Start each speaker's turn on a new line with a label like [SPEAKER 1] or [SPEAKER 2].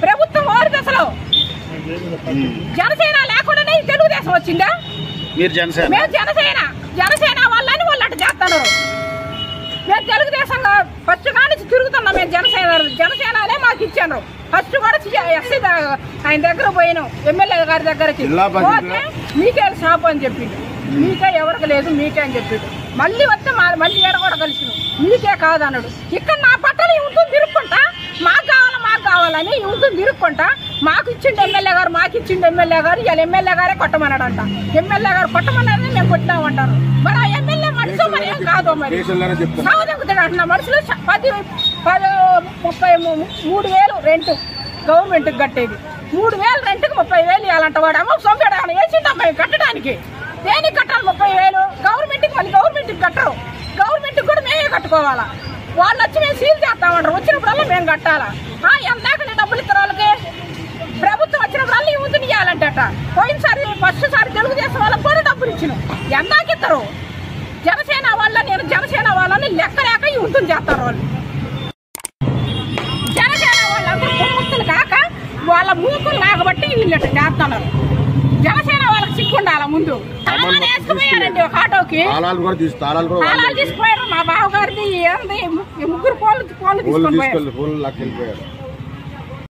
[SPEAKER 1] ప్రభుత్వం ఓడిది అసలు. జనసేన లేకుండానే తెలుగుదేశం వచ్చిందా?
[SPEAKER 2] మీరు జనసేన?
[SPEAKER 1] మేము జనసేన వాళ్ళని వాళ్ళు అటు చేస్తున్నారు. మేము తెలుగుదేశంగా ఫస్ట్ కానించి తిరుగుతున్నాం. మేము జనసేననే మాకు ఇచ్చాను. ఫస్ట్ కూడా ఎస్సీ ఆయన దగ్గర పోయినాం, ఎమ్మెల్యే గారి దగ్గరకి పోతే మీకే షాప్ అని చెప్పిండు. మీకే ఎవరికి లేదు, మీకే అని చెప్పిండు. మళ్ళీ వస్తే మళ్ళీ ఏడ కూడా కలిసి మీకే కాదన్నాడు. ఇక్కడ నా పట్టణ ఉంటుంది తిరుక్కుంటా, మాకు కావాలని ఉంటుంది తిరుక్కుంటా. మాకు ఇచ్చిండు ఎమ్మెల్యే గారు, ఇవాళ ఎమ్మెల్యే గారే కొట్టమన్నాడంట. ఎమ్మెల్యే గారు కొట్టమన్నారని మేము కొట్టామంటారు. మరి ఆ ఎమ్మెల్యే మనుషులు మరి ఏం కాదు, మరి సాగుతాడు అంటున్నా. మనుషులు 33,000 రెంట్ గవర్నమెంట్కి కట్టేది. 3,000 రెంట్కి 30,000 ఇవ్వాలంట. వాడు అమ్మ సొంతడా వేసిండమ్మాయి కట్టడానికి. దేనికి కట్టాలి 30,000? గవర్నమెంట్కి మళ్ళీ గవర్నమెంట్కి కట్టరు. గవర్నమెంట్కి కూడా మేమే కట్టుకోవాలా. వాళ్ళు వచ్చి మేము సీల్ చేస్తామంటారు. వచ్చినప్పుడల్లా మేము కట్టాలా? ఎందాక డబ్బులు ఇస్తారు వాళ్ళకి. ప్రభుత్వం వచ్చినప్పుడల్లా ఈ ఊతుని ఇవ్వాలంటట. పోయినసారి ఫస్ట్ సారి తెలుగుదేశం వాళ్ళకి కూడా డబ్బులు ఇచ్చినాం. ఎందాక ఇస్తారు? జనసేన వాళ్ళని లెక్క లేక ఈ ఊతుని చేస్తారు వాళ్ళు. జనసేన వాళ్ళందరూ మూతులు కాక వాళ్ళ మూతులు లేకబట్టి వీళ్ళు చేస్తున్నారు. జనసేన వాళ్ళకి సిక్కుండాలా ముందు. వేసుకుపోయారండి ఒక ఆటోకి, తాళాలు తీసుకుపోయారు. మా బావగారిది ఏంది 3 పోలు తీసుకొని పోయారు.